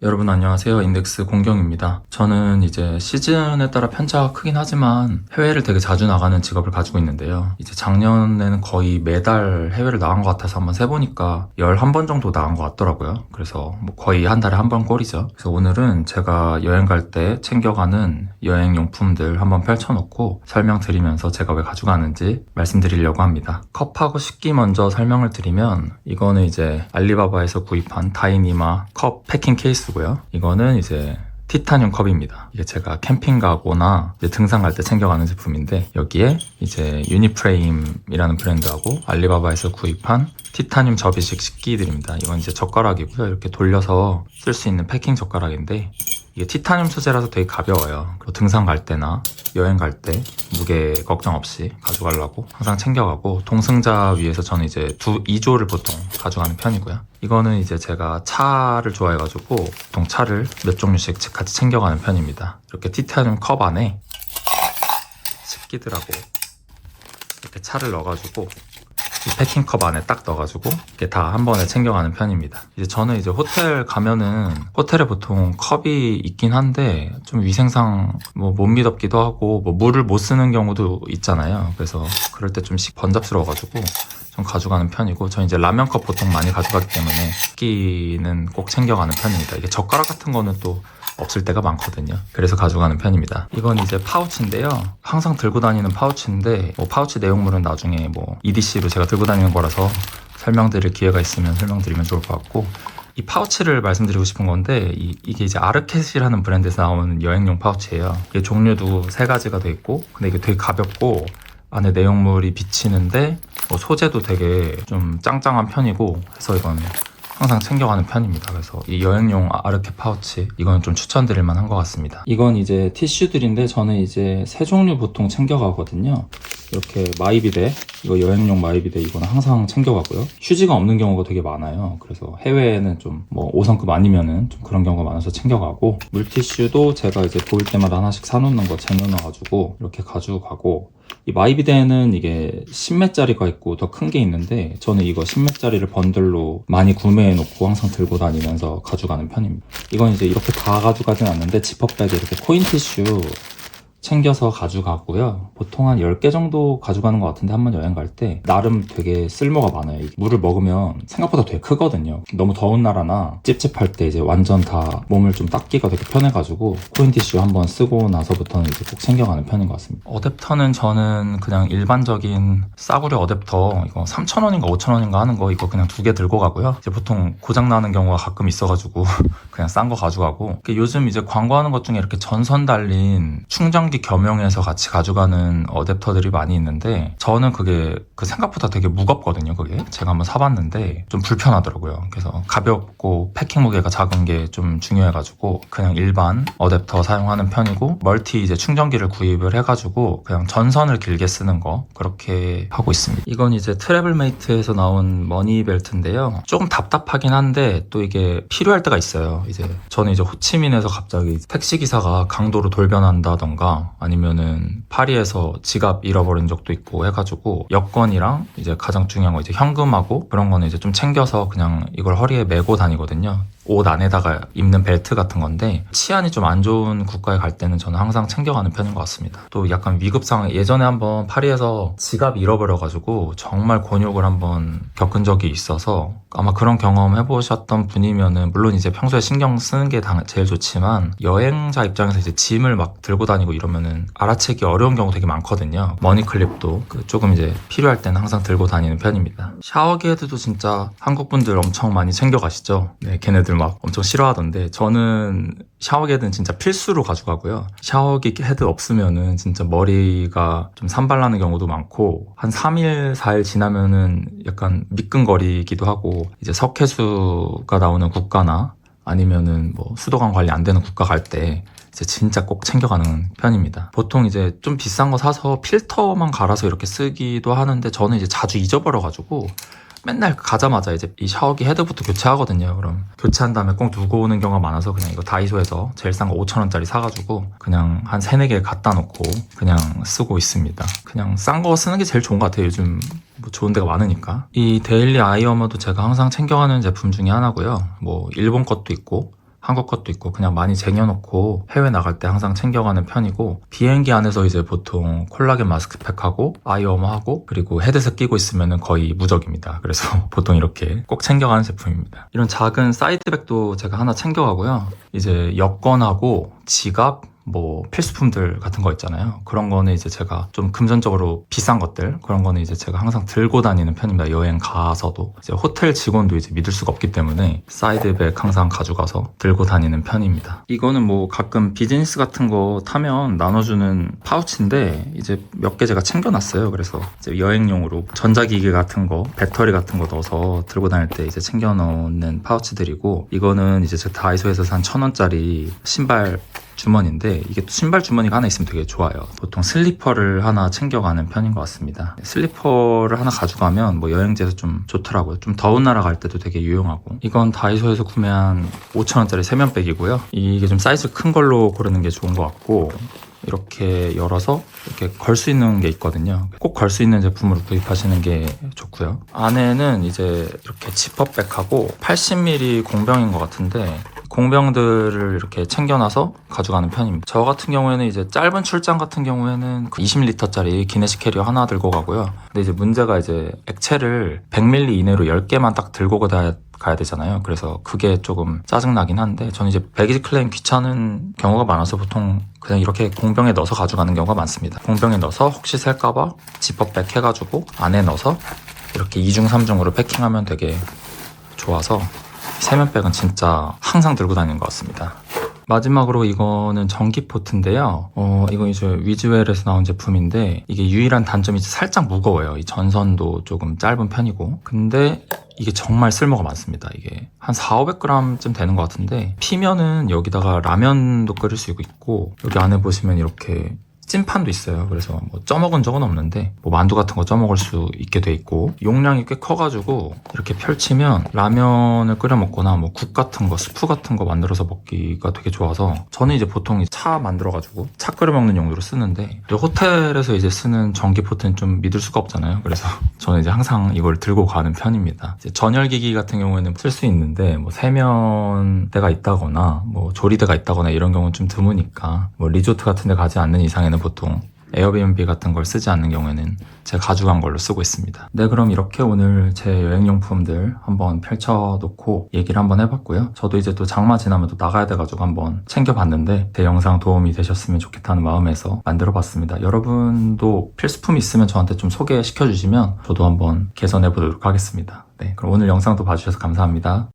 여러분 안녕하세요. 인덱스 공경입니다. 저는 이제 시즌에 따라 편차가 크긴 하지만 해외를 되게 자주 나가는 직업을 가지고 있는데요. 이제 작년에는 거의 매달 해외를 나간 것 같아서 한번 세보니까 11번 정도 나간 것 같더라고요. 그래서 뭐 거의 한 달에 한 번 꼴이죠. 그래서 오늘은 제가 여행 갈 때 챙겨가는 여행 용품들 한번 펼쳐놓고 설명드리면서 제가 왜 가져가는지 말씀드리려고 합니다. 컵하고 식기 먼저 설명을 드리면 이거는 이제 알리바바에서 구입한 다이니마 컵 패킹 케이스 고요. 이거는 이제 티타늄 컵입니다. 이게 제가 캠핑 가거나 이제 등산 갈 때 챙겨가는 제품인데 여기에 이제 유니프레임이라는 브랜드하고 알리바바에서 구입한 티타늄 접이식 식기들입니다. 이건 이제 젓가락이고요. 이렇게 돌려서 쓸 수 있는 패킹 젓가락인데 이게 티타늄 소재라서 되게 가벼워요. 그리고 등산 갈 때나 여행 갈 때 무게 걱정 없이 가져가려고 항상 챙겨가고 동승자 위에서 저는 이제 2조를 보통 가져가는 편이고요. 이거는 이제 제가 차를 좋아해가지고 보통 차를 몇 종류씩 같이 챙겨가는 편입니다. 이렇게 티타늄 컵 안에 식기들하고 이렇게 차를 넣어가지고 이 패킹컵 안에 딱 넣어가지고 이렇게 다 한 번에 챙겨가는 편입니다. 이제 저는 이제 호텔 가면은 호텔에 보통 컵이 있긴 한데 좀 위생상 뭐 못 믿었기도 하고 뭐 물을 못 쓰는 경우도 있잖아요. 그래서 그럴 때 좀 번잡스러워가지고 좀 가져가는 편이고 저는 이제 라면컵 보통 많이 가져가기 때문에 식기는 꼭 챙겨가는 편입니다. 이게 젓가락 같은 거는 또 없을 때가 많거든요. 그래서 가져가는 편입니다. 이건 이제 파우치인데요. 항상 들고 다니는 파우치인데 뭐 파우치 내용물은 나중에 뭐 EDC로 제가 들고 다니는 거라서 설명드릴 기회가 있으면 설명드리면 좋을 것 같고 이 파우치를 말씀드리고 싶은 건데 이게 이제 아르켓이라는 브랜드에서 나오는 여행용 파우치예요. 이게 종류도 3가지가 돼 있고 근데 이게 되게 가볍고 안에 내용물이 비치는데 뭐 소재도 되게 좀 짱짱한 편이고 해서 이건 항상 챙겨가는 편입니다. 그래서 이 여행용 아르케 파우치 이건 좀 추천드릴 만한 것 같습니다. 이건 이제 티슈들인데 저는 이제 3종류 보통 챙겨가거든요. 이렇게 마이비데 이거 여행용 마이비데 이거는 항상 챙겨가고요. 휴지가 없는 경우가 되게 많아요. 그래서 해외에는 좀 뭐 5성급 아니면은 좀 그런 경우가 많아서 챙겨가고 물티슈도 제가 이제 보일 때마다 하나씩 사놓는 거 쟁여놔가지고 이렇게 가져가고 이 마이비데는 이게 10매짜리가 있고 더 큰 게 있는데 저는 이거 10매짜리를 번들로 많이 구매해놓고 항상 들고 다니면서 가져가는 편입니다. 이건 이제 이렇게 다 가져가진 않는데 지퍼백에 이렇게 코인 티슈 챙겨서 가져가고요. 보통 한 10개 정도 가져가는 것 같은데 한 번 여행 갈 때 나름 되게 쓸모가 많아요. 물을 먹으면 생각보다 되게 크거든요. 너무 더운 나라나 찝찝할 때 이제 완전 다 몸을 좀 닦기가 되게 편해가지고 코인 티슈 한번 쓰고 나서부터는 이제 꼭 챙겨가는 편인 것 같습니다. 어댑터는 저는 그냥 일반적인 싸구려 어댑터 이거 3,000원인가 5,000원인가 하는 거 이거 그냥 2개 들고 가고요. 이제 보통 고장나는 경우가 가끔 있어가지고 그냥 싼 거 가져가고 요즘 이제 광고하는 것 중에 이렇게 전선 달린 충전기 겸용해서 같이 가져가는 어댑터들이 많이 있는데 저는 그게 생각보다 되게 무겁거든요. 그게 제가 한번 사봤는데 좀 불편하더라고요. 그래서 가볍고 패킹 무게가 작은 게 좀 중요해가지고 그냥 일반 어댑터 사용하는 편이고 멀티 이제 충전기를 구입을 해가지고 그냥 전선을 길게 쓰는 거 그렇게 하고 있습니다. 이건 이제 트래블메이트에서 나온 머니벨트인데요. 조금 답답하긴 한데 또 이게 필요할 때가 있어요. 이제 저는 이제 호치민에서 갑자기 택시기사가 강도로 돌변한다던가 아니면은 파리에서 지갑 잃어버린 적도 있고 해가지고 여권이랑 이제 가장 중요한 거 이제 현금하고 그런 거는 이제 좀 챙겨서 그냥 이걸 허리에 메고 다니거든요. 옷 안에다가 입는 벨트 같은 건데 치안이 좀 안 좋은 국가에 갈 때는 저는 항상 챙겨가는 편인 것 같습니다. 또 약간 위급 상황 예전에 한번 파리에서 지갑 잃어버려가지고 정말 곤욕을 한번 겪은 적이 있어서 아마 그런 경험 해보셨던 분이면은 물론 이제 평소에 신경 쓰는 게 제일 좋지만 여행자 입장에서 이제 짐을 막 들고 다니고 이러면은 알아채기 어려운 경우 되게 많거든요. 머니클립도 조금 이제 필요할 때는 항상 들고 다니는 편입니다. 샤워기 헤드도 진짜 한국 분들 엄청 많이 챙겨가시죠. 네, 걔네들 막 엄청 싫어하던데 저는 샤워기 헤드는 진짜 필수로 가져가고요. 샤워기 헤드 없으면은 진짜 머리가 좀 산발나는 경우도 많고 한 3일, 4일 지나면은 약간 미끈거리기도 하고 이제 석회수가 나오는 국가나 아니면은 뭐 수도관 관리 안 되는 국가 갈 때 이제 진짜 꼭 챙겨가는 편입니다. 보통 이제 좀 비싼 거 사서 필터만 갈아서 이렇게 쓰기도 하는데 저는 이제 자주 잊어버려가지고 맨날 가자마자 이제 이 샤워기 헤드부터 교체하거든요. 그럼 교체한 다음에 꼭 두고 오는 경우가 많아서 그냥 이거 다이소에서 제일 싼 거 5,000원짜리 사가지고 그냥 한 3-4개 갖다 놓고 그냥 쓰고 있습니다. 그냥 싼 거 쓰는 게 제일 좋은 것 같아요. 요즘 뭐 좋은 데가 많으니까. 이 데일리 아이어머도 제가 항상 챙겨가는 제품 중에 하나고요. 뭐 일본 것도 있고 한국 것도 있고 그냥 많이 쟁여놓고 해외 나갈 때 항상 챙겨가는 편이고, 비행기 안에서 이제 보통 콜라겐 마스크팩하고 아이워머하고 그리고 헤드셋 끼고 있으면 거의 무적입니다. 그래서 보통 이렇게 꼭 챙겨가는 제품입니다. 이런 작은 사이드백도 제가 하나 챙겨가고요. 이제 여권하고 지갑, 뭐 필수품들 같은 거 있잖아요. 그런 거는 이제 제가 좀 금전적으로 비싼 것들, 그런 거는 이제 제가 항상 들고 다니는 편입니다. 여행 가서도. 이제 호텔 직원도 이제 믿을 수가 없기 때문에 사이드백 항상 가져가서 들고 다니는 편입니다. 이거는 뭐 가끔 비즈니스 같은 거 타면 나눠주는 파우치인데 이제 몇 개 제가 챙겨놨어요. 그래서 이제 여행용으로 전자기기 같은 거, 배터리 같은 거 넣어서 들고 다닐 때 이제 챙겨놓는 파우치들이고, 이거는 이제 제가 다이소에서 산 1,000원짜리 신발 주머니인데, 이게 또 신발 주머니가 하나 있으면 되게 좋아요. 보통 슬리퍼를 하나 챙겨가는 편인 것 같습니다. 슬리퍼를 하나 가져가면 뭐 여행지에서 좀 좋더라고요. 좀 더운 나라 갈 때도 되게 유용하고. 이건 다이소에서 구매한 5,000원짜리 세면백이고요. 이게 좀 사이즈 큰 걸로 고르는 게 좋은 것 같고, 이렇게 열어서 이렇게 걸 수 있는 게 있거든요. 꼭 걸 수 있는 제품으로 구입하시는 게 좋고요. 안에는 이제 이렇게 지퍼백하고 80ml 공병인 것 같은데, 공병들을 이렇게 챙겨놔서 가져가는 편입니다. 저 같은 경우에는 이제 짧은 출장 같은 경우에는 20리터짜리 기내식 캐리어 하나 들고 가고요. 근데 이제 문제가 이제 액체를 100ml 이내로 10개만 딱 들고 가야 되잖아요. 그래서 그게 조금 짜증나긴 한데, 저는 이제 배기지 클레임 귀찮은 경우가 많아서 보통 그냥 이렇게 공병에 넣어서 가져가는 경우가 많습니다. 공병에 넣어서 혹시 셀까봐 지퍼백 해가지고 안에 넣어서 이렇게 2중 3중으로 패킹하면 되게 좋아서 세면백은 진짜 항상 들고 다니는 것 같습니다. 마지막으로 이거는 전기포트인데요. 이거 이제 위즈웰에서 나온 제품인데, 이게 유일한 단점이 살짝 무거워요. 이 전선도 조금 짧은 편이고. 근데 이게 정말 쓸모가 많습니다. 이게 한 400~500g쯤 되는 것 같은데, 피면은 여기다가 라면도 끓일 수 있고, 여기 안에 보시면 이렇게 찐판도 있어요. 그래서 뭐 쪄먹은 적은 없는데 뭐 만두 같은 거 쪄먹을 수 있게 돼 있고, 용량이 꽤 커가지고 이렇게 펼치면 라면을 끓여 먹거나 뭐 국 같은 거, 스프 같은 거 만들어서 먹기가 되게 좋아서, 저는 이제 보통 차 만들어가지고 차 끓여 먹는 용도로 쓰는데, 호텔에서 이제 쓰는 전기포트는 좀 믿을 수가 없잖아요. 그래서 저는 이제 항상 이걸 들고 가는 편입니다. 이제 전열기기 같은 경우에는 쓸 수 있는데, 뭐 세면대가 있다거나 뭐 조리대가 있다거나 이런 경우는 좀 드무니까, 뭐 리조트 같은 데 가지 않는 이상에는 보통 에어비앤비 같은 걸 쓰지 않는 경우에는 제가 가져간 걸로 쓰고 있습니다. 네, 그럼 이렇게 오늘 제 여행용품들 한번 펼쳐놓고 얘기를 한번 해봤고요. 저도 이제 또 장마 지나면 또 나가야 돼가지고 한번 챙겨봤는데, 제 영상 도움이 되셨으면 좋겠다는 마음에서 만들어봤습니다. 여러분도 필수품이 있으면 저한테 좀 소개시켜주시면 저도 한번 개선해보도록 하겠습니다. 네, 그럼 오늘 영상도 봐주셔서 감사합니다.